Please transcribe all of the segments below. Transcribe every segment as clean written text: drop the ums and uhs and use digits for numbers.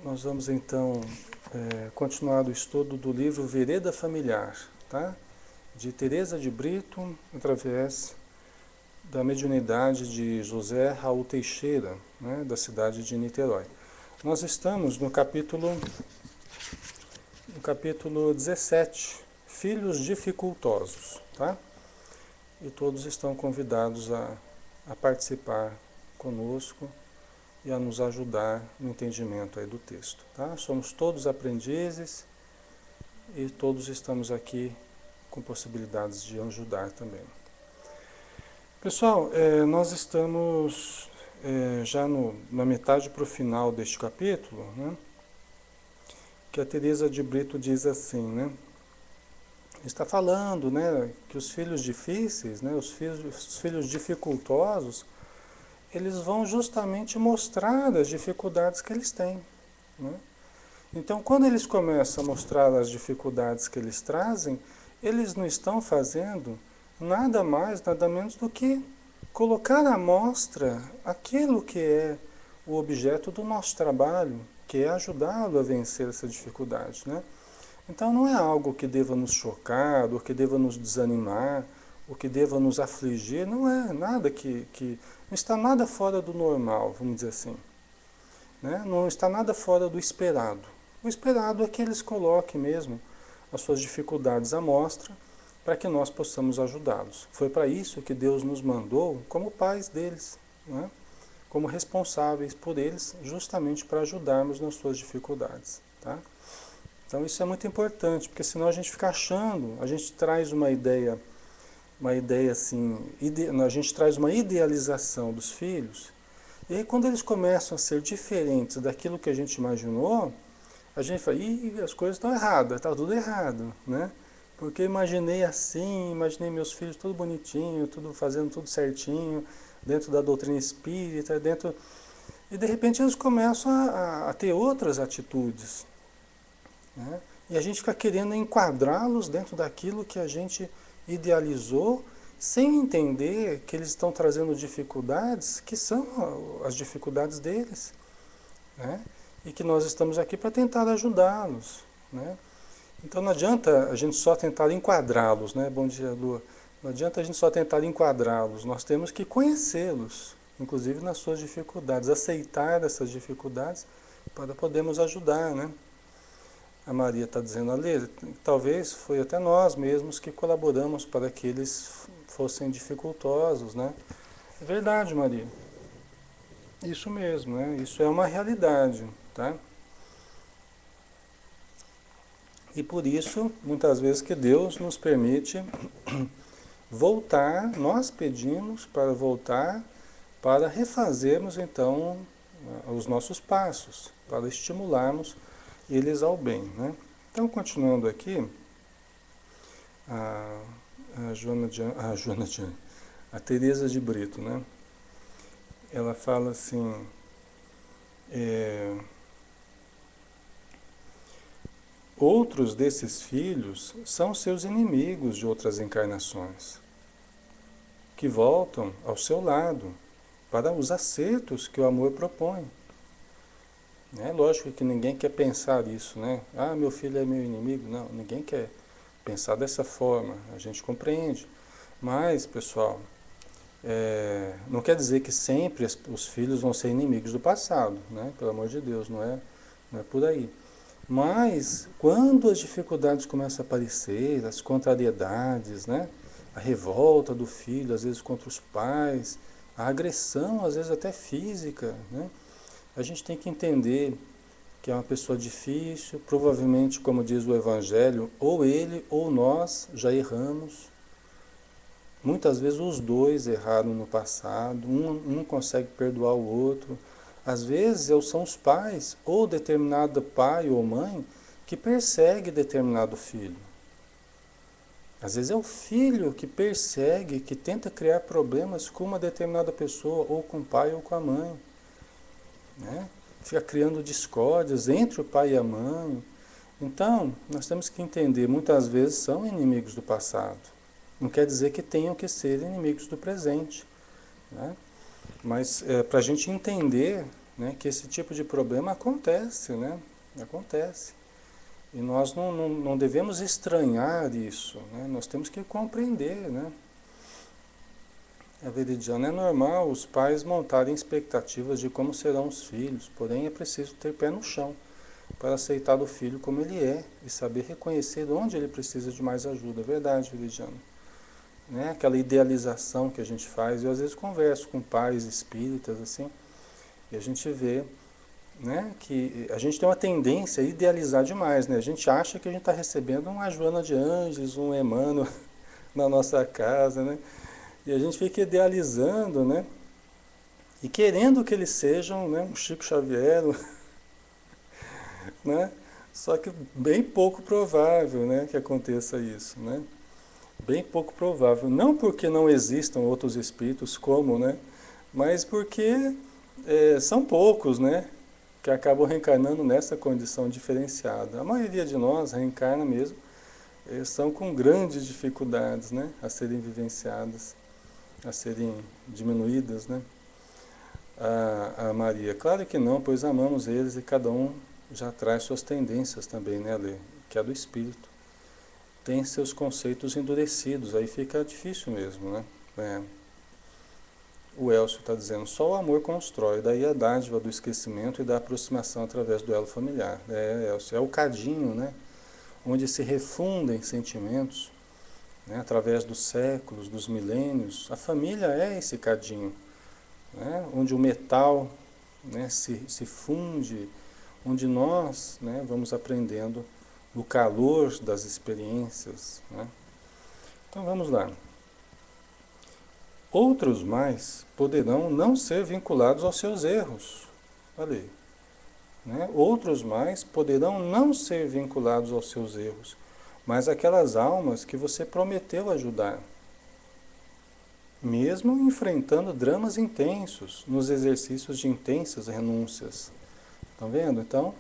Nós vamos então continuar o estudo do livro Vereda Familiar, tá? De Teresa de Brito, através da mediunidade de José Raul Teixeira, né, da cidade de Niterói. Nós estamos no capítulo 17, Filhos Dificultosos, tá? E todos estão convidados a participar conosco e a nos ajudar no entendimento aí do texto, tá? Somos todos aprendizes e todos estamos aqui com possibilidades de ajudar também. Pessoal, nós estamos já na metade para o final deste capítulo, né? Que a Teresa de Brito diz assim, né? Está falando, né, que os filhos difíceis, né, os filhos dificultosos, eles vão justamente mostrar as dificuldades que eles têm, né? Então, quando eles começam a mostrar as dificuldades que eles trazem, eles não estão fazendo nada mais, nada menos do que colocar à mostra aquilo que é o objeto do nosso trabalho, que é ajudá-lo a vencer essa dificuldade, né? Então não é algo que deva nos chocar, ou que deva nos desanimar, ou que deva nos afligir, não é nada não está nada fora do normal, vamos dizer assim, né? Não está nada fora do esperado. O esperado é que eles coloquem mesmo as suas dificuldades à mostra, para que nós possamos ajudá-los. Foi para isso que Deus nos mandou como pais deles, né? Como responsáveis por eles, justamente para ajudarmos nas suas dificuldades, tá? Então isso é muito importante, porque senão a gente fica achando, a gente traz uma ideia assim, a gente traz uma idealização dos filhos, e aí quando eles começam a ser diferentes daquilo que a gente imaginou, a gente fala, ih, as coisas estão erradas, está tudo errado, né? Porque eu imaginei assim, imaginei meus filhos tudo bonitinho, tudo fazendo tudo certinho, dentro da doutrina espírita, e de repente eles começam a ter outras atitudes, né? E a gente fica querendo enquadrá-los dentro daquilo que a gente idealizou, sem entender que eles estão trazendo dificuldades que são as dificuldades deles, né? E que nós estamos aqui para tentar ajudá-los, né? Então não adianta a gente só tentar enquadrá-los, né? Bom dia, Lua. Não adianta a gente só tentar enquadrá-los, nós temos que conhecê-los, inclusive nas suas dificuldades, aceitar essas dificuldades para podermos ajudar, né? A Maria está dizendo ali, talvez foi até nós mesmos que colaboramos para que eles fossem dificultosos, né? É verdade, Maria. Isso mesmo, né? Isso é uma realidade, tá? E por isso, muitas vezes que Deus nos permite voltar, nós pedimos para voltar, para refazermos então os nossos passos, para estimularmos eles ao bem, né? Então, continuando aqui, a, a Teresa de Brito, né? Ela fala assim, outros desses filhos são seus inimigos de outras encarnações, que voltam ao seu lado para os acertos que o amor propõe. É lógico que ninguém quer pensar isso, né? Ah, meu filho é meu inimigo. Não, ninguém quer pensar dessa forma, a gente compreende. Mas, pessoal, não quer dizer que sempre os filhos vão ser inimigos do passado, né? Pelo amor de Deus, não é por aí. Mas, quando as dificuldades começam a aparecer, as contrariedades, né? A revolta do filho, às vezes contra os pais, a agressão, às vezes até física, né? A gente tem que entender que é uma pessoa difícil, provavelmente, como diz o Evangelho, ou ele ou nós já erramos. Muitas vezes os dois erraram no passado, um consegue perdoar o outro. Às vezes são os pais, ou determinado pai ou mãe, que persegue determinado filho. Às vezes é o filho que persegue, que tenta criar problemas com uma determinada pessoa, ou com o pai ou com a mãe, né? Fica criando discórdias entre o pai e a mãe. Então, nós temos que entender, muitas vezes são inimigos do passado. Não quer dizer que tenham que ser inimigos do presente, né? Mas para a gente entender né, que esse tipo de problema acontece, né? Acontece. E nós não devemos estranhar isso, né? Nós temos que compreender, né? A Veridiana, é normal os pais montarem expectativas de como serão os filhos, porém é preciso ter pé no chão para aceitar o filho como ele é e saber reconhecer onde ele precisa de mais ajuda. É verdade, Veridiana. Né? Aquela idealização que a gente faz, eu às vezes converso com pais espíritas assim, e a gente vê, né, que a gente tem uma tendência a idealizar demais, né? A gente acha que a gente está recebendo uma Joana de Ângeles, um Emmanuel na nossa casa, né? E a gente fica idealizando, né? E querendo que eles sejam, né, um Chico Xavier, né? Só que bem pouco provável, né, que aconteça isso, né? Bem pouco provável. Não porque não existam outros espíritos como, né? Mas porque são poucos, né? Que acabam reencarnando nessa condição diferenciada. A maioria de nós reencarna mesmo, são com grandes dificuldades, né? A serem vivenciadas, a serem diminuídas, né? A Maria, claro que não, pois amamos eles e cada um já traz suas tendências também, né, Lê? Que é do espírito. Tem seus conceitos endurecidos, aí fica difícil mesmo, né? É. O Elcio está dizendo, só o amor constrói, daí a dádiva do esquecimento e da aproximação através do elo familiar. É, Elcio, é o cadinho, né? Onde se refundem sentimentos, né? Através dos séculos, dos milênios. A família é esse cadinho, né? Onde o metal, né, se funde, onde nós, né, vamos aprendendo no calor das experiências, né? Então vamos lá. Outros mais poderão não ser vinculados aos seus erros. Olha aí, né? Outros mais poderão não ser vinculados aos seus erros, mas aquelas almas que você prometeu ajudar, mesmo enfrentando dramas intensos, nos exercícios de intensas renúncias. Estão vendo? Então,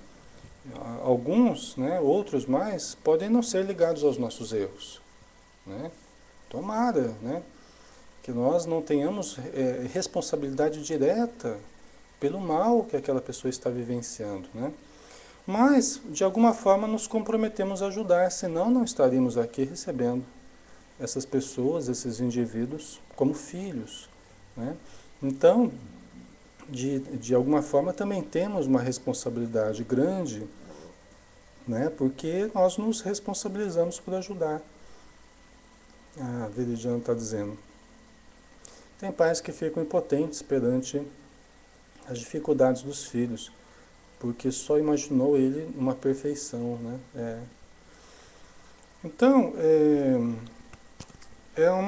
alguns, né, outros mais, podem não ser ligados aos nossos erros, né? Tomara, né, que nós não tenhamos responsabilidade direta pelo mal que aquela pessoa está vivenciando, né? Mas, de alguma forma, nos comprometemos a ajudar, senão não estaríamos aqui recebendo essas pessoas, esses indivíduos, como filhos, né? Então, de alguma forma, também temos uma responsabilidade grande, né? Porque nós nos responsabilizamos por ajudar. A Veridiana está dizendo. Tem pais que ficam impotentes perante as dificuldades dos filhos, porque só imaginou ele uma perfeição, né? Então,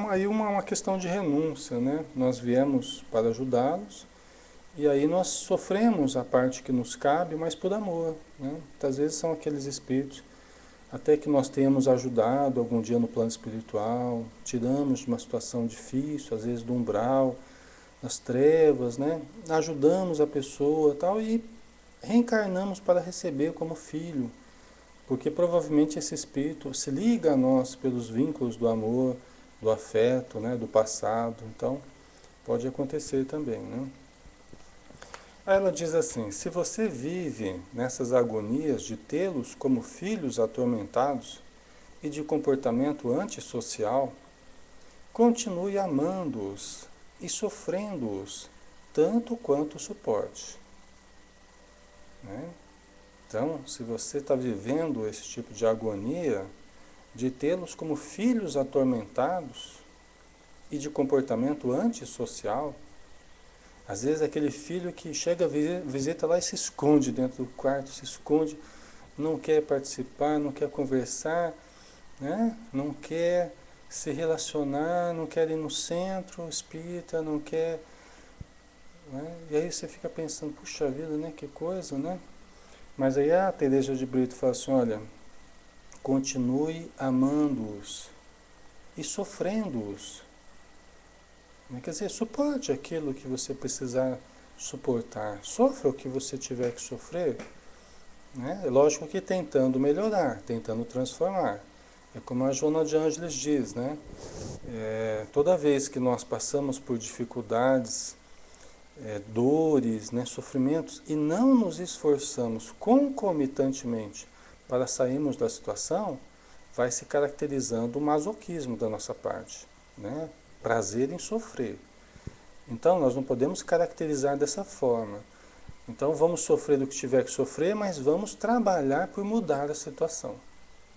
aí uma questão de renúncia, né? Nós viemos para ajudá-los, e aí nós sofremos a parte que nos cabe, mas por amor, né? Muitas vezes são aqueles espíritos, até que nós tenhamos ajudado algum dia no plano espiritual, tiramos de uma situação difícil, às vezes do umbral, nas trevas, né? Ajudamos a pessoa tal, e reencarnamos para receber como filho, porque provavelmente esse espírito se liga a nós pelos vínculos do amor, do afeto, né? Do passado. Então, pode acontecer também, né? Aí ela diz assim, se você vive nessas agonias de tê-los como filhos atormentados e de comportamento antissocial, continue amando-os e sofrendo-os, tanto quanto suporte. Né? Então, se você está vivendo esse tipo de agonia, de tê-los como filhos atormentados e de comportamento antissocial, às vezes aquele filho que chega, visita lá e se esconde dentro do quarto, se esconde, não quer participar, não quer conversar, né? Não quer se relacionar, não quer ir no centro espírita, não quer... Né? E aí você fica pensando, puxa vida, né? Que coisa, né? Mas aí a Teresa de Brito fala assim, olha, continue amando-os e sofrendo-os. Quer dizer, suporte aquilo que você precisar suportar. Sofra o que você tiver que sofrer. Né? É lógico que tentando melhorar, tentando transformar. É como a Joana de Ângeles diz, né? Toda vez que nós passamos por dificuldades, dores, né, sofrimentos, e não nos esforçamos concomitantemente para sairmos da situação, vai se caracterizando o masoquismo da nossa parte, né? Prazer em sofrer. Então nós não podemos caracterizar dessa forma. Então vamos sofrer do que tiver que sofrer, mas vamos trabalhar por mudar a situação.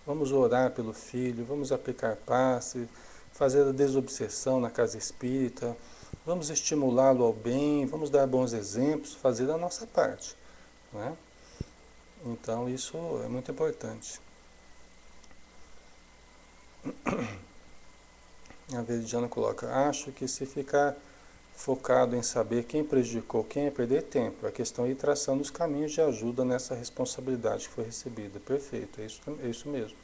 Vamos orar pelo filho, vamos aplicar passe, fazer a desobsessão na casa espírita, vamos estimulá-lo ao bem, vamos dar bons exemplos, fazer a nossa parte, né? Então isso é muito importante. A Veridiana coloca, acho que se ficar focado em saber quem prejudicou quem é perder tempo. A questão é ir traçando os caminhos de ajuda nessa responsabilidade que foi recebida. Perfeito, é isso mesmo.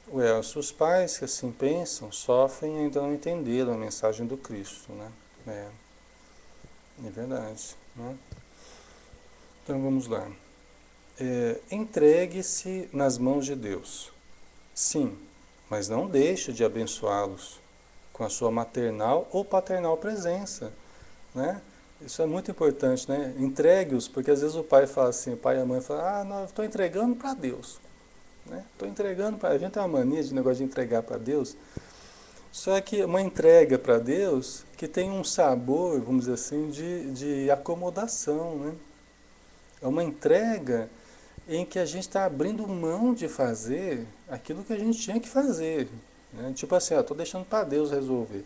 O Elcio, os pais que assim pensam sofrem e ainda não entenderam a mensagem do Cristo, né? É verdade, né? Então vamos lá. Entregue-se nas mãos de Deus. Sim, mas não deixe de abençoá-los com a sua maternal ou paternal presença, né? Isso é muito importante, né? Entregue-os, porque às vezes o pai fala assim, o pai e a mãe falam, não, eu estou entregando para Deus, né? Estou entregando para... A gente tem uma mania de negócio de entregar para Deus, só que uma entrega para Deus que tem um sabor, vamos dizer assim, de acomodação, né? É uma entrega em que a gente está abrindo mão de fazer aquilo que a gente tinha que fazer, né? Tipo assim, estou deixando para Deus resolver.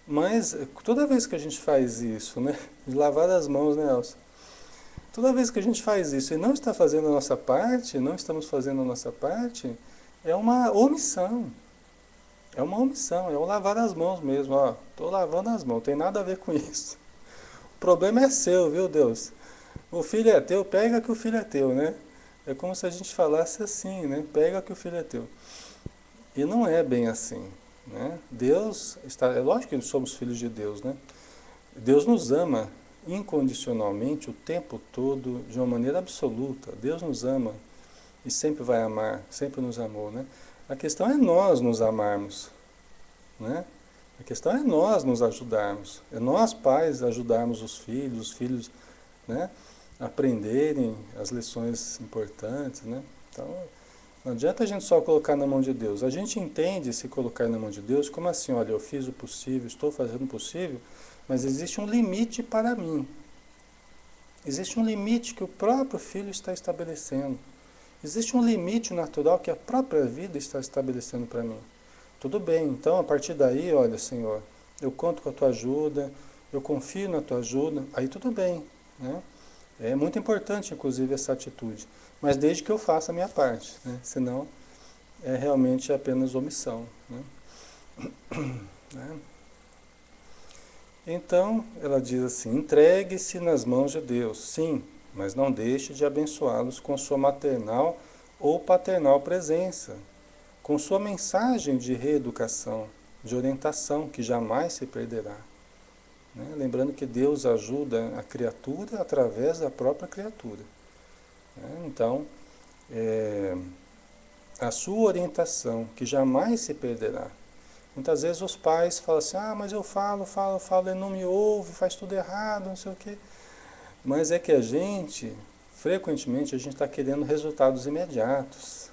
Mas toda vez que a gente faz isso, né, de lavar as mãos, né, Elsa? Toda vez que a gente faz isso e não está fazendo a nossa parte, não estamos fazendo a nossa parte, é uma omissão. É uma omissão, é o lavar as mãos mesmo, ó. Estou lavando as mãos, não tem nada a ver com isso. O problema é seu, viu, Deus? O filho é teu, pega que o filho é teu, né? É como se a gente falasse assim, né? Pega que o filho é teu. E não é bem assim, né? Deus está, é lógico que somos filhos de Deus, né? Deus nos ama incondicionalmente o tempo todo, de uma maneira absoluta. Deus nos ama e sempre vai amar, sempre nos amou, né? A questão é nós nos amarmos, né? A questão é nós nos ajudarmos, é nós pais ajudarmos os filhos, né, aprenderem as lições importantes, né? Então, não adianta a gente só colocar na mão de Deus. A gente entende se colocar na mão de Deus como assim, olha, eu fiz o possível, estou fazendo o possível, mas existe um limite para mim. Existe um limite que o próprio Filho está estabelecendo. Existe um limite natural que a própria vida está estabelecendo para mim. Tudo bem, então a partir daí, olha, Senhor, eu conto com a tua ajuda, eu confio na tua ajuda, aí tudo bem, né? É muito importante, inclusive, essa atitude, mas desde que eu faça a minha parte, né? Senão é realmente apenas omissão, né? Né? Então, ela diz assim, entregue-se nas mãos de Deus, sim, mas não deixe de abençoá-los com sua maternal ou paternal presença, com sua mensagem de reeducação, de orientação, que jamais se perderá. Né? Lembrando que Deus ajuda a criatura através da própria criatura. Né? Então, a sua orientação, que jamais se perderá. Muitas vezes os pais falam assim, mas eu falo, ele não me ouve, faz tudo errado, não sei o quê. Mas é que a gente, frequentemente, a gente está querendo resultados imediatos,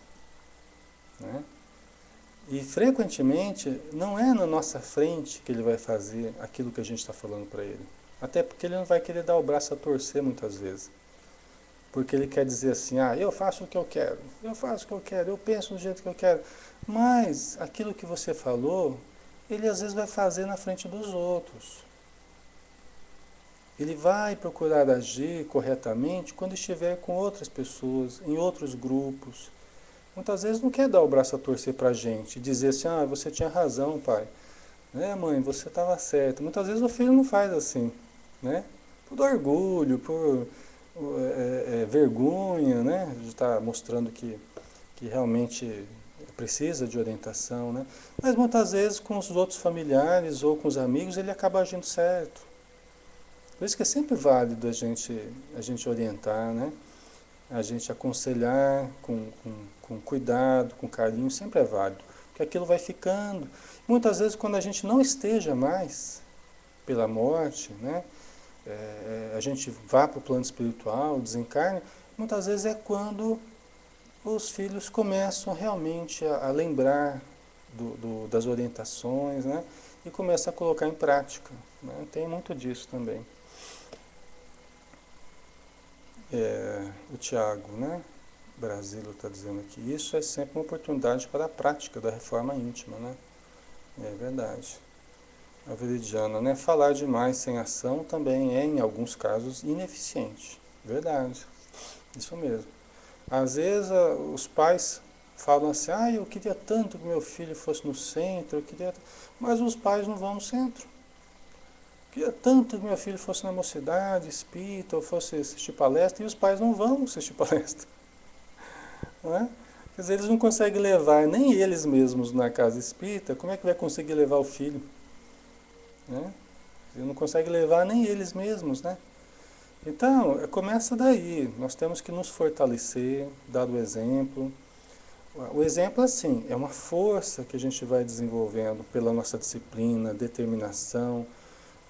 né? E frequentemente não é na nossa frente que ele vai fazer aquilo que a gente está falando para ele. Até porque ele não vai querer dar o braço a torcer muitas vezes. Porque ele quer dizer assim, eu faço o que eu quero, eu penso do jeito que eu quero. Mas aquilo que você falou, ele às vezes vai fazer na frente dos outros. Ele vai procurar agir corretamente quando estiver com outras pessoas, em outros grupos. Muitas vezes não quer dar o braço a torcer para a gente, dizer assim, você tinha razão, pai. Né, mãe, você estava certo. Muitas vezes o filho não faz assim, né? Por orgulho, por vergonha, né? De estar mostrando que realmente precisa de orientação, né? Mas muitas vezes com os outros familiares ou com os amigos ele acaba agindo certo. Por isso que é sempre válido a gente orientar, né? A gente aconselhar com cuidado, com carinho, sempre é válido. Porque aquilo vai ficando. Muitas vezes quando a gente não esteja mais pela morte, né? a gente vá para o plano espiritual, desencarne, muitas vezes é quando os filhos começam realmente a lembrar das orientações, né? E começam a colocar em prática, né? Tem muito disso também. O Tiago, né? Brasílio está dizendo aqui, isso é sempre uma oportunidade para a prática da reforma íntima, né? É verdade. A Veridiana, né? Falar demais sem ação também é, em alguns casos, ineficiente. Verdade. Isso mesmo. Às vezes os pais falam assim, eu queria tanto que meu filho fosse no centro, eu queria... mas os pais não vão no centro. Eu queria tanto que meu filho fosse na mocidade, espírita, ou fosse assistir palestra, e os pais não vão assistir palestra. Não é? Quer dizer, eles não conseguem levar nem eles mesmos na casa espírita, como é que vai conseguir levar o filho? Né? Eles não conseguem levar nem eles mesmos, né? Então, começa daí. Nós temos que nos fortalecer, dar o exemplo. O exemplo, assim, é uma força que a gente vai desenvolvendo pela nossa disciplina, determinação,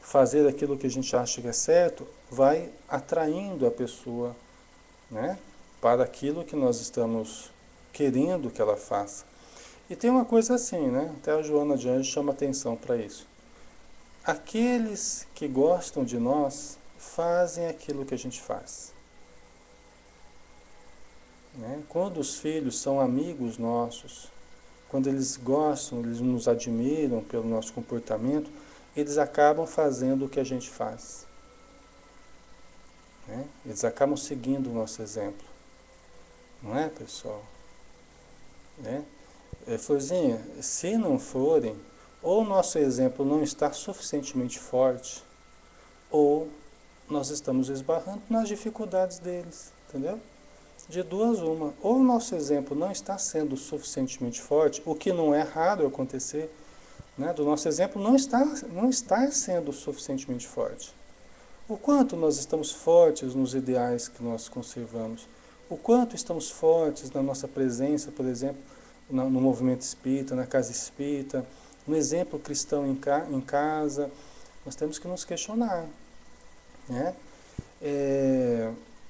fazer aquilo que a gente acha que é certo, vai atraindo a pessoa, né, para aquilo que nós estamos querendo que ela faça. E tem uma coisa assim, né? Até a Joana de Anjos chama atenção para isso. Aqueles que gostam de nós fazem aquilo que a gente faz. Né? Quando os filhos são amigos nossos, quando eles gostam, eles nos admiram pelo nosso comportamento, eles acabam fazendo o que a gente faz. Né? Eles acabam seguindo o nosso exemplo. Não é, pessoal? Né? Florzinha, se não forem, ou o nosso exemplo não está suficientemente forte, ou nós estamos esbarrando nas dificuldades deles, entendeu? De duas uma, ou o nosso exemplo não está sendo suficientemente forte, o que não é raro acontecer, né? Do nosso exemplo não está sendo suficientemente forte. O quanto nós estamos fortes nos ideais que nós conservamos, o quanto estamos fortes na nossa presença, por exemplo, no movimento espírita, na casa espírita, no exemplo cristão em casa, nós temos que nos questionar, né?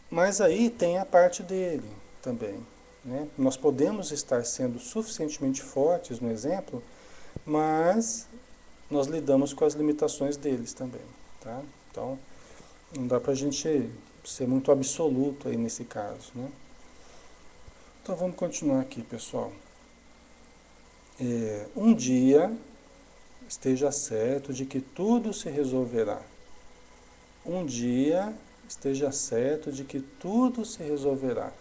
Mas aí tem a parte dele também, né? Nós podemos estar sendo suficientemente fortes no exemplo, mas nós lidamos com as limitações deles também, tá? Então, não dá pra gente ser muito absoluto aí nesse caso, né? Então vamos continuar aqui, pessoal. Um dia esteja certo de que tudo se resolverá. Um dia esteja certo de que tudo se resolverá.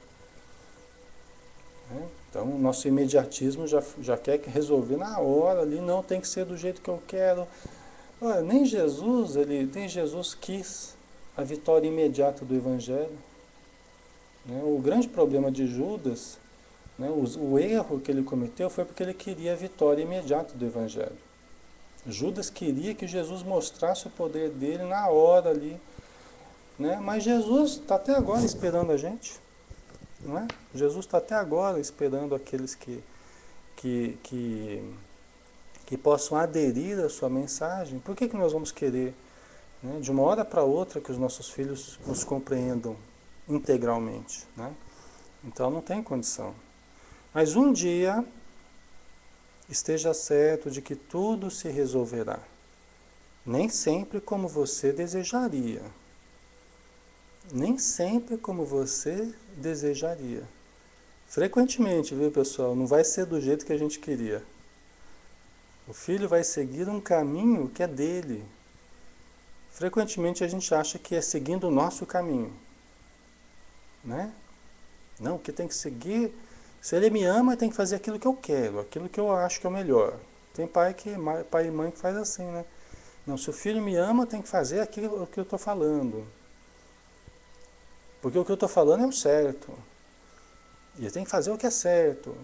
Né? Então, o nosso imediatismo já quer resolver na hora ali, não tem que ser do jeito que eu quero. Olha, nem Jesus quis a vitória imediata do Evangelho. Né? O grande problema de Judas, né, o erro que ele cometeu foi porque ele queria a vitória imediata do Evangelho. Judas queria que Jesus mostrasse o poder dele na hora ali, né? Mas Jesus está até agora esperando a gente, não é? Jesus está até agora esperando aqueles que, que, que possam aderir à sua mensagem. Por que nós vamos querer, né, de uma hora para outra que os nossos filhos nos compreendam integralmente, né? Então não tem condição. Mas um dia esteja certo de que tudo se resolverá. Nem sempre como você desejaria. Nem sempre como você desejaria. Frequentemente, viu, pessoal? Não vai ser do jeito que a gente queria. O filho vai seguir um caminho que é dele. Frequentemente a gente acha que é seguindo o nosso caminho, né? Não, que tem que seguir. Se ele me ama, tem que fazer aquilo que eu quero, aquilo que eu acho que é o melhor. Tem pai e mãe que faz assim, né? Não, se o filho me ama, tem que fazer aquilo que eu estou falando. Porque o que eu estou falando é o certo. E ele tem que fazer o que é certo.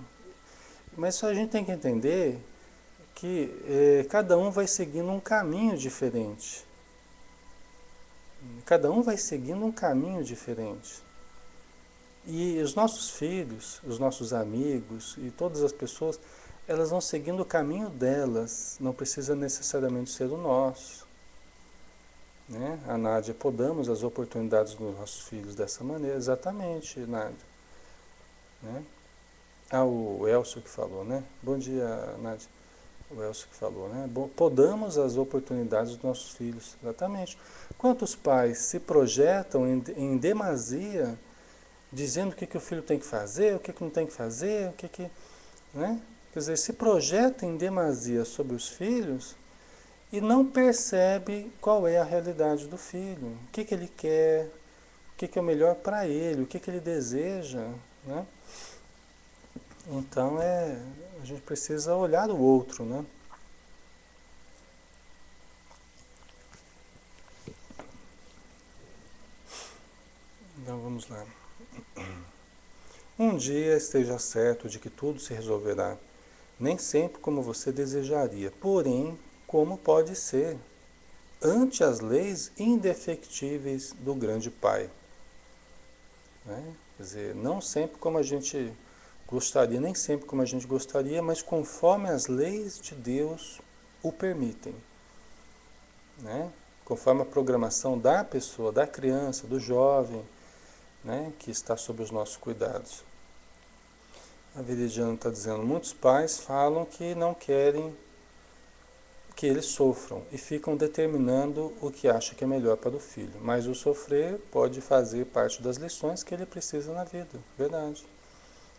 Mas só a gente tem que entender que cada um vai seguindo um caminho diferente. Cada um vai seguindo um caminho diferente. E os nossos filhos, os nossos amigos e todas as pessoas, elas vão seguindo o caminho delas, não precisa necessariamente ser o nosso. né? A Nádia, podamos as oportunidades dos nossos filhos dessa maneira. Exatamente, Nádia. Né? Ah, o Elcio que falou, né? Bom dia, Nádia. O Elcio que falou, né? Podamos as oportunidades dos nossos filhos. Exatamente. Quantos pais se projetam em demasia, dizendo o que o filho tem que fazer, o que não tem que fazer, né? Quer dizer, se projeta em demasia sobre os filhos e não percebe qual é a realidade do filho, o que ele quer, o que é o melhor para ele, o que ele deseja, né? Então a gente precisa olhar o outro, né? Então vamos lá. Um dia esteja certo de que tudo se resolverá, nem sempre como você desejaria, porém como pode ser, ante as leis indefectíveis do grande Pai. Né? Quer dizer, não sempre como a gente gostaria, nem sempre como a gente gostaria, mas conforme as leis de Deus o permitem. Né? Conforme a programação da pessoa, da criança, do jovem, né? Que está sob os nossos cuidados. A Veridiana está dizendo, muitos pais falam que não querem que eles sofram e ficam determinando o que acha que é melhor para o filho. Mas o sofrer pode fazer parte das lições que ele precisa na vida. Verdade.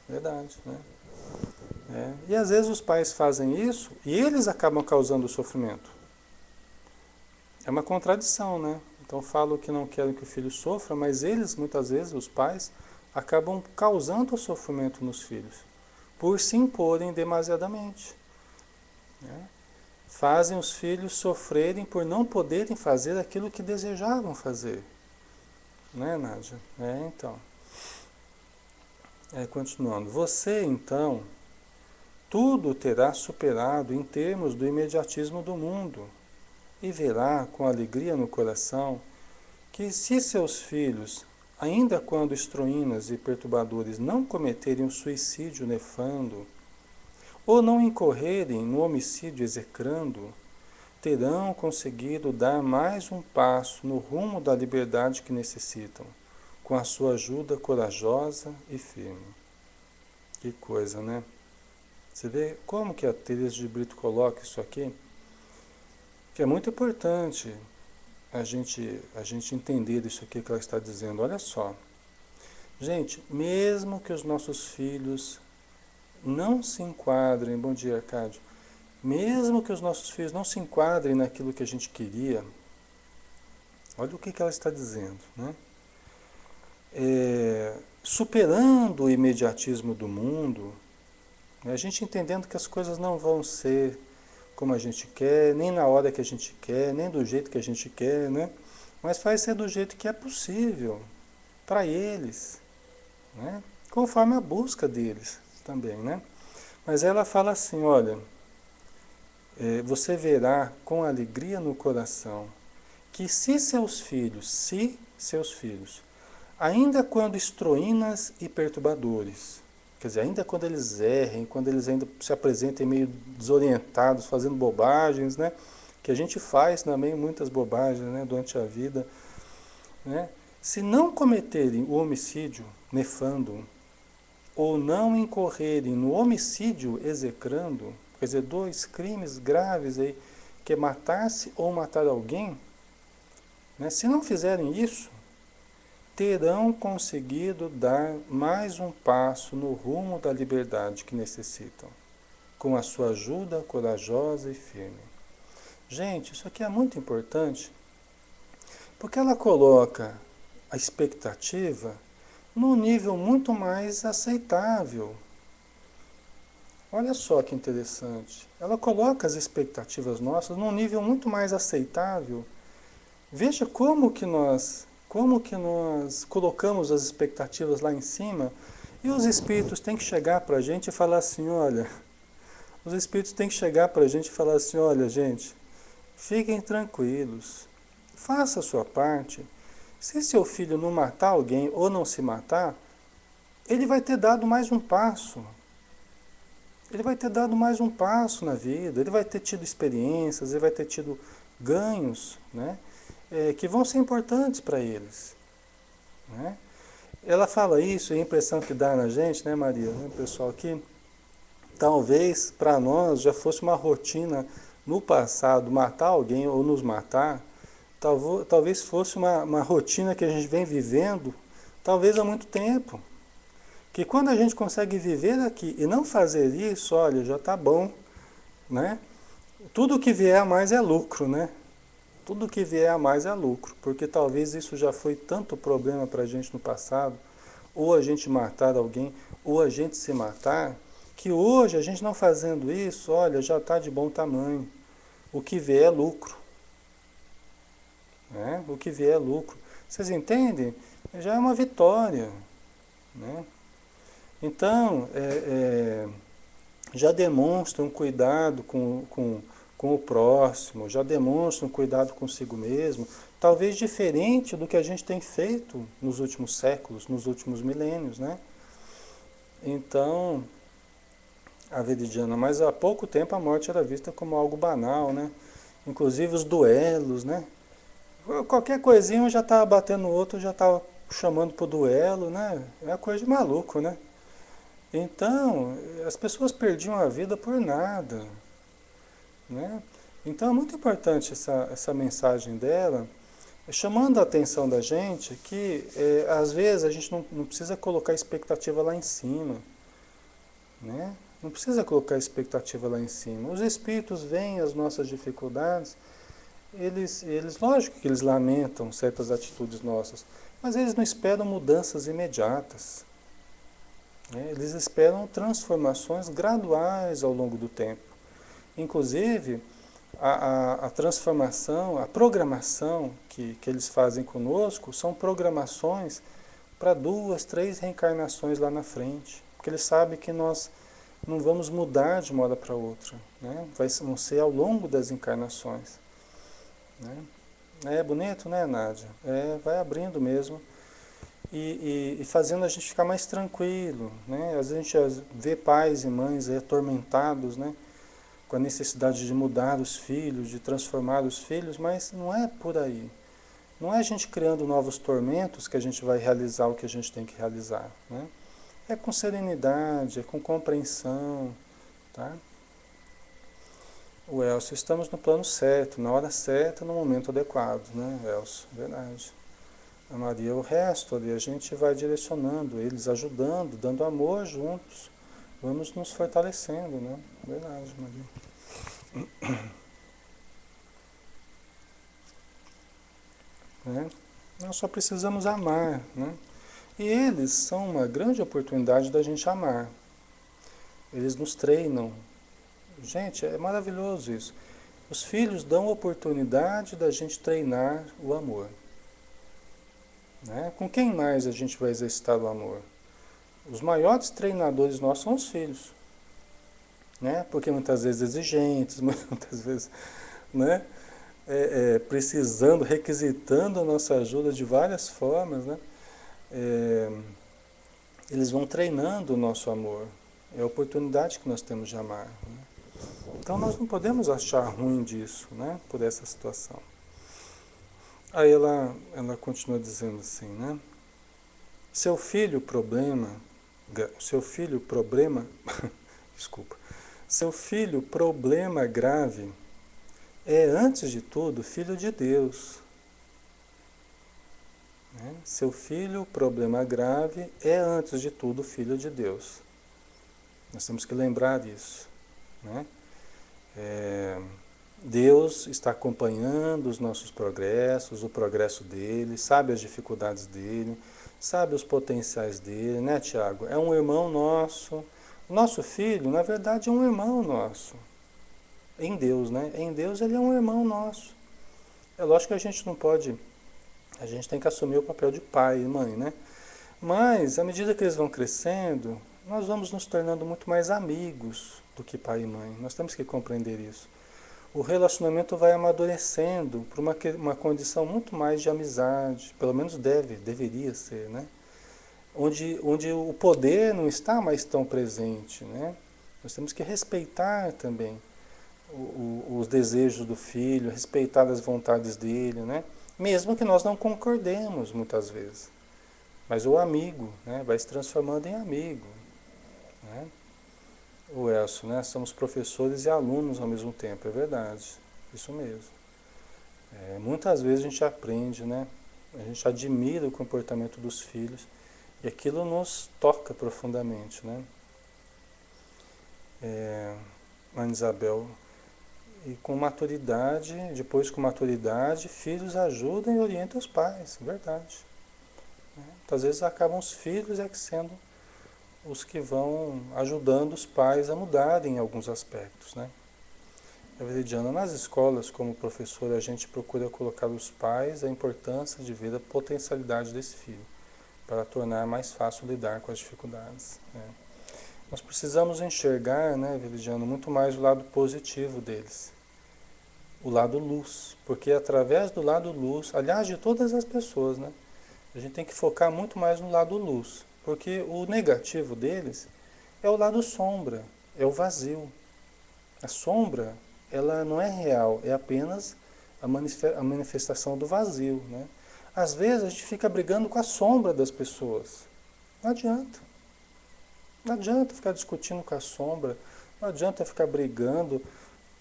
Verdade, né? E às vezes os pais fazem isso e eles acabam causando o sofrimento. É uma contradição, né? Então falam que não querem que o filho sofra, mas eles, muitas vezes, os pais, acabam causando o sofrimento nos filhos, por se imporem demasiadamente. Né? Fazem os filhos sofrerem por não poderem fazer aquilo que desejavam fazer. Né, Nádia? Então. Continuando. Você, então, tudo terá superado em termos do imediatismo do mundo e verá com alegria no coração que se seus filhos, ainda quando estroínas e perturbadores, não cometerem um suicídio nefando, ou não incorrerem no homicídio execrando, terão conseguido dar mais um passo no rumo da liberdade que necessitam, com a sua ajuda corajosa e firme. Que coisa, né? Você vê como que a Teresa de Brito coloca isso aqui? Que é muito importante a gente entender isso aqui que ela está dizendo. Olha só. Gente, mesmo que os nossos filhos não se enquadrem, bom dia, Arcádio, mesmo que os nossos filhos não se enquadrem naquilo que a gente queria, olha o que ela está dizendo, né? Superando o imediatismo do mundo, né? A gente entendendo que as coisas não vão ser como a gente quer, nem na hora que a gente quer, nem do jeito que a gente quer, né? Mas vai ser do jeito que é possível para eles, né? Conforme a busca deles também, né? Mas ela fala assim, olha, você verá com alegria no coração que se seus filhos, ainda quando estroínas e perturbadores, quer dizer, ainda quando eles errem, quando eles ainda se apresentem meio desorientados, fazendo bobagens, né? Que a gente faz também muitas bobagens, né, durante a vida, né? Se não cometerem o homicídio nefando, ou não incorrerem no homicídio execrando, quer dizer, dois crimes graves aí, que é matar-se ou matar alguém, né? Se não fizerem isso, terão conseguido dar mais um passo no rumo da liberdade que necessitam, com a sua ajuda corajosa e firme. Gente, isso aqui é muito importante, porque ela coloca a expectativa num nível muito mais aceitável. Olha só que interessante. Ela coloca as expectativas nossas num nível muito mais aceitável. Veja como que nós colocamos as expectativas lá em cima, e os espíritos têm que chegar para a gente e falar assim, olha, os espíritos têm que chegar para a gente e falar assim, olha, gente, fiquem tranquilos, faça a sua parte. Se seu filho não matar alguém ou não se matar, ele vai ter dado mais um passo. Ele vai ter dado mais um passo na vida, ele vai ter tido experiências, ele vai ter tido ganhos, né? que vão ser importantes para eles, né? Ela fala isso, e a impressão que dá na gente, né, Maria, né, pessoal aqui, talvez para nós já fosse uma rotina no passado matar alguém ou nos matar, talvez fosse uma rotina que a gente vem vivendo, talvez há muito tempo. Que quando a gente consegue viver aqui e não fazer isso, olha, já está bom, né? Tudo que vier a mais é lucro, né? Tudo que vier a mais é lucro, porque talvez isso já foi tanto problema para a gente no passado, ou a gente matar alguém, ou a gente se matar, que hoje a gente não fazendo isso, olha, já está de bom tamanho. O que vier é lucro, né? O que vier é lucro. Vocês entendem? Já é uma vitória, né? Então, já demonstra um cuidado com o próximo, já demonstra um cuidado consigo mesmo, talvez diferente do que a gente tem feito nos últimos séculos, nos últimos milênios, né? Então, a Veridiana, mas há pouco tempo a morte era vista como algo banal, né? Inclusive os duelos, né? Qualquer coisinha um já estava batendo no outro, já estava chamando pro duelo, né? É coisa de maluco, né? Então, as pessoas perdiam a vida por nada, né? Então é muito importante essa mensagem dela, chamando a atenção da gente que às vezes a gente não precisa colocar expectativa lá em cima, né? Não precisa colocar expectativa lá em cima. Os espíritos veem as nossas dificuldades, lógico que eles lamentam certas atitudes nossas, mas eles não esperam mudanças imediatas, né? Eles esperam transformações graduais ao longo do tempo. Inclusive, a transformação, a programação que eles fazem conosco são programações para 2, 3 reencarnações lá na frente. Porque eles sabem que nós não vamos mudar de uma hora para outra, né? Vão ser ao longo das encarnações, né? É bonito, né, Nádia? Vai abrindo mesmo e fazendo a gente ficar mais tranquilo, né? Às vezes a gente vê pais e mães atormentados, né? Com a necessidade de mudar os filhos, de transformar os filhos, mas não é por aí. Não é a gente criando novos tormentos que a gente vai realizar o que a gente tem que realizar, né? É com serenidade, é com compreensão, tá? O Elcio, estamos no plano certo, na hora certa, no momento adequado, né, Elcio? Verdade. A Maria, o resto ali, a gente vai direcionando, eles ajudando, dando amor juntos, vamos nos fortalecendo, né? Verdade, Maria. Né? Nós só precisamos amar, né? E eles são uma grande oportunidade da gente amar. Eles nos treinam. Gente, é maravilhoso isso. Os filhos dão oportunidade da gente treinar o amor. Né? Com quem mais a gente vai exercitar o amor? Os maiores treinadores nossos são os filhos. Né? Porque muitas vezes exigentes, muitas vezes, né? Precisando, requisitando a nossa ajuda de várias formas, né? Eles vão treinando o nosso amor. É a oportunidade que nós temos de amar. Né? Então nós não podemos achar ruim disso, né? Por essa situação. Aí ela continua dizendo assim, né? Seu filho problema, desculpa, seu filho problema grave é antes de tudo filho de Deus. Né? Seu filho problema grave é antes de tudo filho de Deus. Nós temos que lembrar disso, né? Deus está acompanhando os nossos progressos, o progresso dele, sabe as dificuldades dele, sabe os potenciais dele, né, Tiago? É um irmão nosso. O nosso filho, na verdade, é um irmão nosso. Em Deus, né? Em Deus ele é um irmão nosso. É lógico que a gente não pode, a gente tem que assumir o papel de pai e mãe, né? Mas, à medida que eles vão crescendo, nós vamos nos tornando muito mais amigos do que pai e mãe. Nós temos que compreender isso. O relacionamento vai amadurecendo para uma condição muito mais de amizade, pelo menos deveria ser, né? Onde o poder não está mais tão presente, né? Nós temos que respeitar também os desejos do filho, respeitar as vontades dele, né? mesmo que nós não concordemos muitas vezes. Mas o amigo, né, vai se transformando em amigo, né? O Elcio, né? Somos professores e alunos ao mesmo tempo, é verdade, isso mesmo. Muitas vezes a gente aprende, né? A gente admira o comportamento dos filhos e aquilo nos toca profundamente, né? Ana Isabel, e com maturidade, depois com maturidade, filhos ajudam e orientam os pais, verdade. Muitas vezes acabam os filhos é que sendo os que vão ajudando os pais a mudarem em alguns aspectos, né? A Veridiana, nas escolas, como professor, a gente procura colocar os pais a importância de ver a potencialidade desse filho, para tornar mais fácil lidar com as dificuldades, né? Nós precisamos enxergar, né, Veridiano, muito mais o lado positivo deles, o lado luz, porque através do lado luz, aliás, de todas as pessoas, né, a gente tem que focar muito mais no lado luz, porque o negativo deles é o lado sombra, é o vazio. A sombra, ela não é real, é apenas a manifestação do vazio, né? Às vezes a gente fica brigando com a sombra das pessoas. Não adianta. Não adianta ficar discutindo com a sombra, não adianta ficar brigando,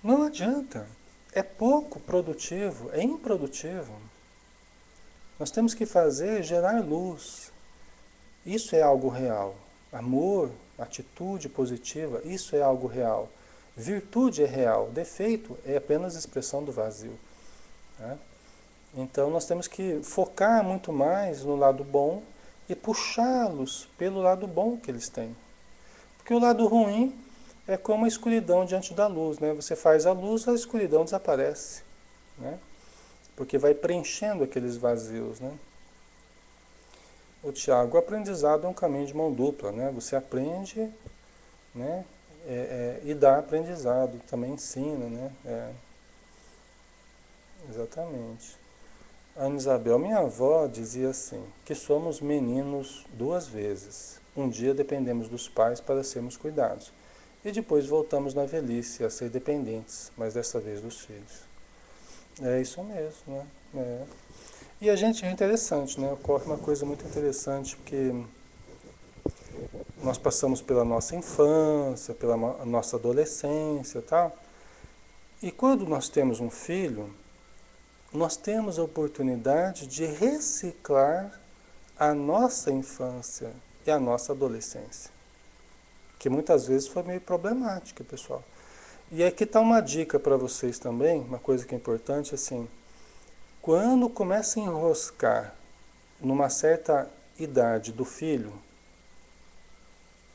não adianta. É pouco produtivo, é improdutivo. Nós temos que fazer gerar luz. Isso é algo real. Amor, atitude positiva, isso é algo real. Virtude é real, defeito é apenas expressão do vazio, né? Então nós temos que focar muito mais no lado bom e puxá-los pelo lado bom que eles têm. Porque o lado ruim é como a escuridão diante da luz, né? Você faz a luz, a escuridão desaparece, né? Porque vai preenchendo aqueles vazios, né? O Tiago, o aprendizado é um caminho de mão dupla, né? Você aprende, né? E dá aprendizado, também ensina, né? Exatamente. A Ana Isabel, minha avó dizia assim, que somos meninos duas vezes. Um dia dependemos dos pais para sermos cuidados. E depois voltamos na velhice a ser dependentes, mas dessa vez dos filhos. É isso mesmo, né? E a gente é interessante, né? Ocorre uma coisa muito interessante, porque nós passamos pela nossa infância, pela nossa adolescência e tal. E quando nós temos um filho, nós temos a oportunidade de reciclar a nossa infância e a nossa adolescência, que muitas vezes foi meio problemática, pessoal. E aqui está uma dica para vocês também, uma coisa que é importante, assim, quando começa a enroscar numa certa idade do filho,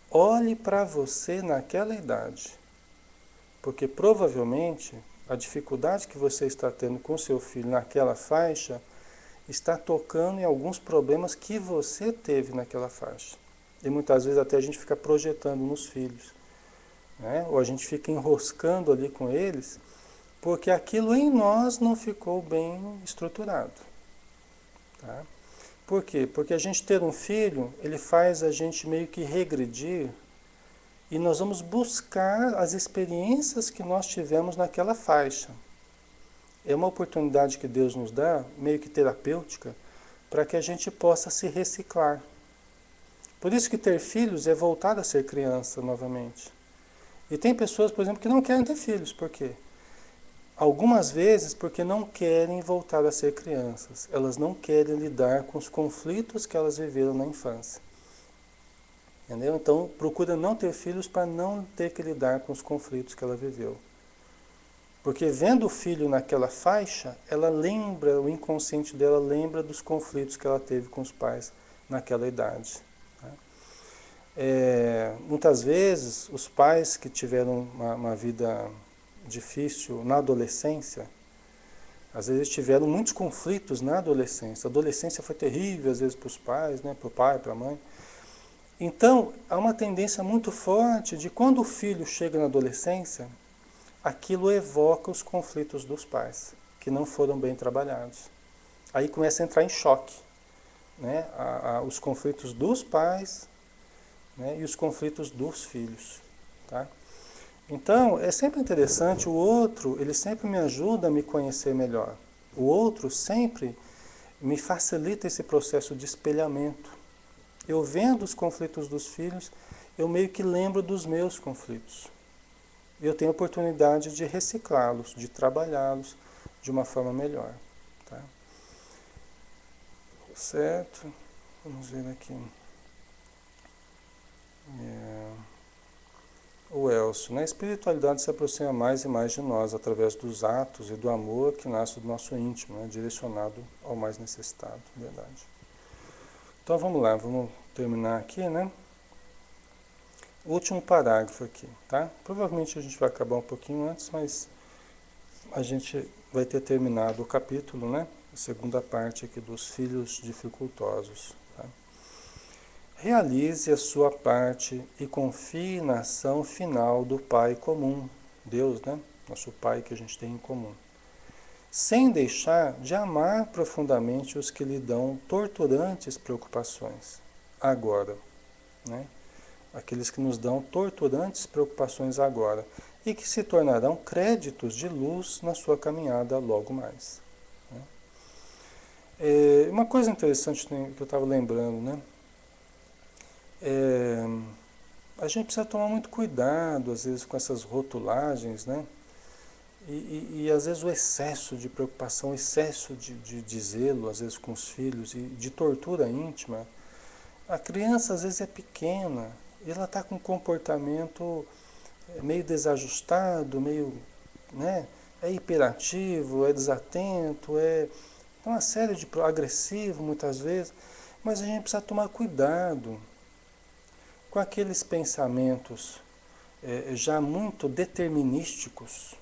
olhe para você naquela idade, porque provavelmente a dificuldade que você está tendo com seu filho naquela faixa está tocando em alguns problemas que você teve naquela faixa. E muitas vezes até a gente fica projetando nos filhos, né? Ou a gente fica enroscando ali com eles, porque aquilo em nós não ficou bem estruturado. Tá? Por quê? Porque a gente ter um filho, ele faz a gente meio que regredir e nós vamos buscar as experiências que nós tivemos naquela faixa. É uma oportunidade que Deus nos dá, meio que terapêutica, para que a gente possa se reciclar. Por isso que ter filhos é voltar a ser criança novamente. E tem pessoas, por exemplo, que não querem ter filhos. Por quê? Algumas vezes porque não querem voltar a ser crianças. Elas não querem lidar com os conflitos que elas viveram na infância. Entendeu? Então, procura não ter filhos para não ter que lidar com os conflitos que ela viveu. Porque vendo o filho naquela faixa, ela lembra, o inconsciente dela lembra dos conflitos que ela teve com os pais naquela idade. Muitas vezes, os pais que tiveram uma vida difícil na adolescência, às vezes tiveram muitos conflitos na adolescência. A adolescência foi terrível, às vezes, para os pais, né? Para o pai, para a mãe. Então, há uma tendência muito forte de quando o filho chega na adolescência, aquilo evoca os conflitos dos pais, que não foram bem trabalhados. Aí começa a entrar em choque, né? Os conflitos dos pais, né? E os conflitos dos filhos. Tá? Então, é sempre interessante, o outro, ele sempre me ajuda a me conhecer melhor. O outro sempre me facilita esse processo de espelhamento. Eu vendo os conflitos dos filhos, eu meio que lembro dos meus conflitos. Eu tenho a oportunidade de reciclá-los, de trabalhá-los de uma forma melhor. Tá? Certo? Vamos ver aqui. O Elcio, né? A espiritualidade se aproxima mais e mais de nós através dos atos e do amor que nasce do nosso íntimo, né? Direcionado ao mais necessitado, verdade. Então vamos lá, vamos terminar aqui, né? Último parágrafo aqui, tá? Provavelmente a gente vai acabar um pouquinho antes, mas a gente vai ter terminado o capítulo, né? A segunda parte aqui dos filhos dificultosos, tá? Realize a sua parte e confie na ação final do Pai comum, Deus, né? Nosso Pai que a gente tem em comum. Sem deixar de amar profundamente os que lhe dão torturantes preocupações, agora, né? Aqueles que nos dão torturantes preocupações agora e que se tornarão créditos de luz na sua caminhada logo mais. Né? Uma coisa interessante que eu estava lembrando, né? A gente precisa tomar muito cuidado, às vezes, com essas rotulagens, né? E às vezes o excesso de preocupação, o excesso de zelo, às vezes com os filhos, e de tortura íntima. A criança às vezes é pequena, e ela está com um comportamento meio desajustado, meio, né? É hiperativo, é desatento, é uma série de agressivo muitas vezes, mas a gente precisa tomar cuidado com aqueles pensamentos já muito determinísticos,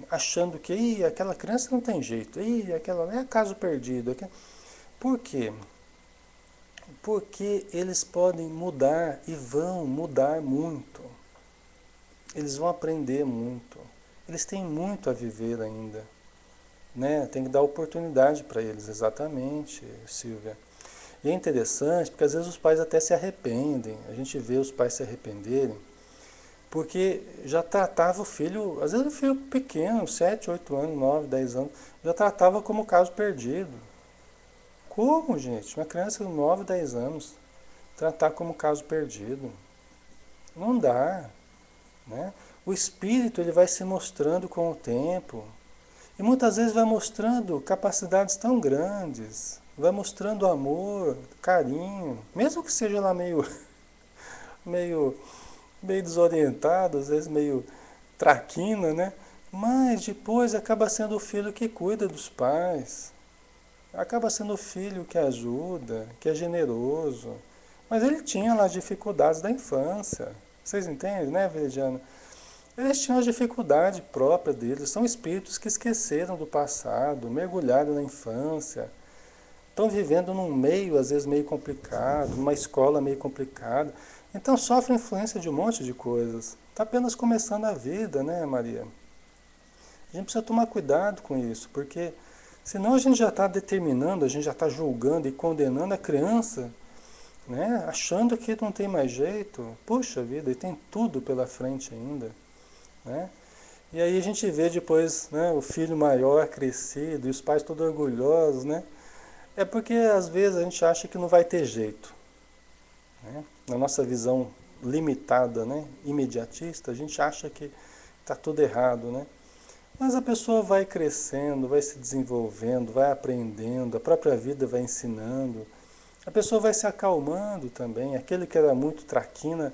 achando que aquela criança não tem jeito, aquela é caso perdido. Por quê? Porque eles podem mudar e vão mudar muito. Eles vão aprender muito. Eles têm muito a viver ainda. Né? Tem que dar oportunidade para eles, exatamente, Silvia. E é interessante porque às vezes os pais até se arrependem. A gente vê os pais se arrependerem porque já tratava o filho, às vezes o filho pequeno, 7, 8 anos, 9, 10 anos, já tratava como caso perdido. Como, gente? Uma criança de 9, 10 anos tratar como caso perdido? Não dá. Né? O espírito ele vai se mostrando com o tempo. E muitas vezes vai mostrando capacidades tão grandes. Vai mostrando amor, carinho. Mesmo que seja lá meio desorientado, às vezes meio traquina, né? Mas depois acaba sendo o filho que cuida dos pais. Acaba sendo o filho que ajuda, que é generoso. Mas ele tinha lá as dificuldades da infância. Vocês entendem, né, Veridiana? Eles tinham as dificuldades próprias deles. São espíritos que esqueceram do passado, mergulharam na infância. Estão vivendo num meio, às vezes, meio complicado, numa escola meio complicada. Então sofrem influência de um monte de coisas. Está apenas começando a vida, né, Maria? A gente precisa tomar cuidado com isso, porque senão a gente já está determinando, a gente já está julgando e condenando a criança, né, achando que não tem mais jeito. Puxa vida, e tem tudo pela frente ainda. Né? E aí a gente vê depois, né, o filho maior crescido e os pais todos orgulhosos, né? É porque às vezes a gente acha que não vai ter jeito. Né? Na nossa visão limitada, né, imediatista, a gente acha que está tudo errado, né? Mas a pessoa vai crescendo, vai se desenvolvendo, vai aprendendo, a própria vida vai ensinando. A pessoa vai se acalmando também, aquele que era muito traquina,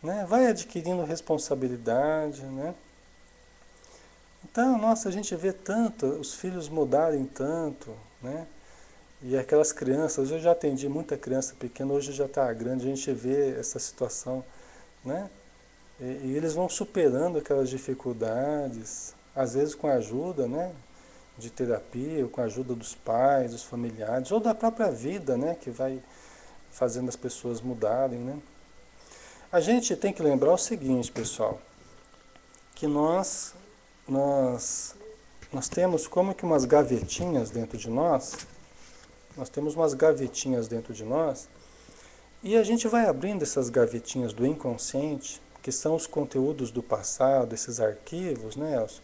né, vai adquirindo responsabilidade, né? Então, nossa, a gente vê tanto, os filhos mudarem tanto, né? E aquelas crianças, eu já atendi muita criança pequena, hoje já está grande, a gente vê essa situação, né? E eles vão superando aquelas dificuldades, às vezes com a ajuda, né, de terapia, ou com a ajuda dos pais, dos familiares, ou da própria vida, né, que vai fazendo as pessoas mudarem, né? A gente tem que lembrar o seguinte, pessoal, que nós temos como que umas gavetinhas dentro de nós temos umas gavetinhas dentro de nós, e a gente vai abrindo essas gavetinhas do inconsciente, que são os conteúdos do passado, esses arquivos, né, Elcio?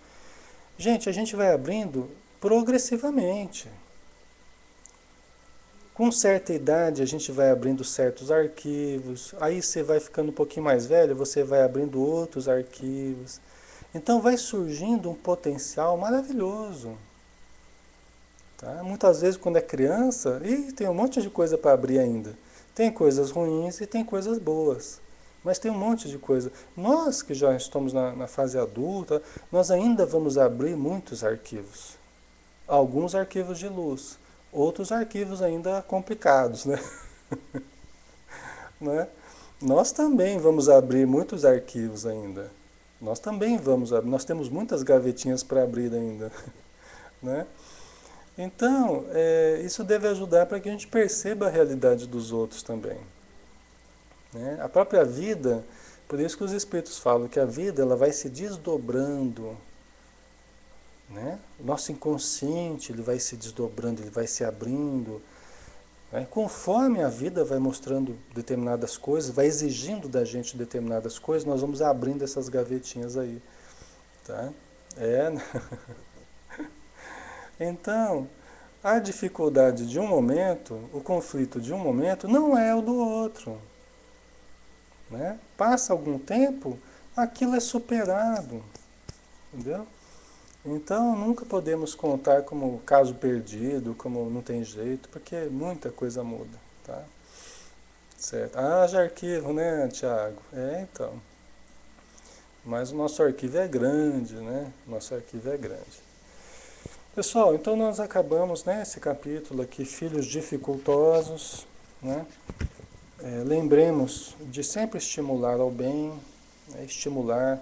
Gente, a gente vai abrindo progressivamente. Com certa idade a gente vai abrindo certos arquivos, aí você vai ficando um pouquinho mais velho, você vai abrindo outros arquivos. Então vai surgindo um potencial maravilhoso. Tá? Muitas vezes quando é criança, tem um monte de coisa para abrir ainda. Tem coisas ruins e tem coisas boas. Mas tem um monte de coisa. Nós que já estamos na fase adulta, nós ainda vamos abrir muitos arquivos. Alguns arquivos de luz, outros arquivos ainda complicados, né? Né? Nós também vamos abrir muitos arquivos ainda. Nós também vamos abrir. Nós temos muitas gavetinhas para abrir ainda, né? Então, isso deve ajudar para que a gente perceba a realidade dos outros também, né? A própria vida, por isso que os espíritos falam que a vida ela vai se desdobrando, né? O nosso inconsciente ele vai se desdobrando, ele vai se abrindo, né? Conforme a vida vai mostrando determinadas coisas, vai exigindo da gente determinadas coisas, nós vamos abrindo essas gavetinhas aí, tá? É. Então, a dificuldade de um momento, o conflito de um momento, não é o do outro, né? Passa algum tempo, aquilo é superado, entendeu? Então, nunca podemos contar como caso perdido, como não tem jeito, porque muita coisa muda, tá? Certo. Haja arquivo, né, Tiago? Então. Mas o nosso arquivo é grande, né? Nosso arquivo é grande. Pessoal, então nós acabamos, né, esse capítulo aqui, Filhos Dificultosos, né? Lembremos de sempre estimular ao bem, né, estimular,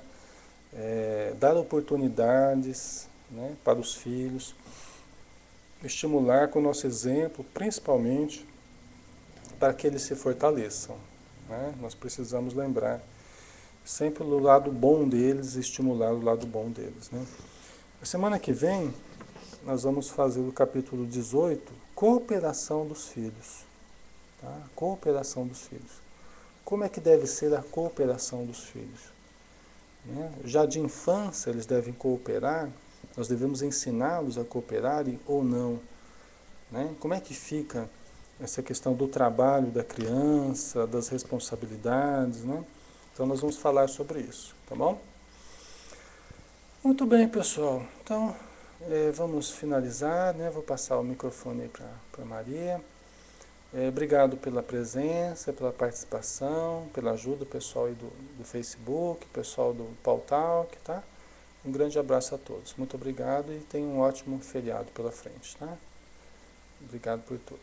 dar oportunidades, né, para os filhos, estimular com o nosso exemplo, principalmente, para que eles se fortaleçam, né? Nós precisamos lembrar sempre do lado bom deles, estimular o lado bom deles, né? A semana que vem nós vamos fazer o capítulo 18, cooperação dos filhos, tá? Cooperação dos filhos. Como é que deve ser a cooperação dos filhos, né? Já de infância eles devem cooperar, nós devemos ensiná-los a cooperarem ou não, né? Como é que fica essa questão do trabalho da criança, das responsabilidades, né? Então nós vamos falar sobre isso, tá bom? Muito bem, pessoal. Então, vamos finalizar, né? Vou passar o microfone aí para Maria. Obrigado pela presença, pela participação, pela ajuda, pessoal aí do Facebook, pessoal do Pautalk, tá? Um grande abraço a todos. Muito obrigado e tenham um ótimo feriado pela frente, tá? Obrigado por tudo.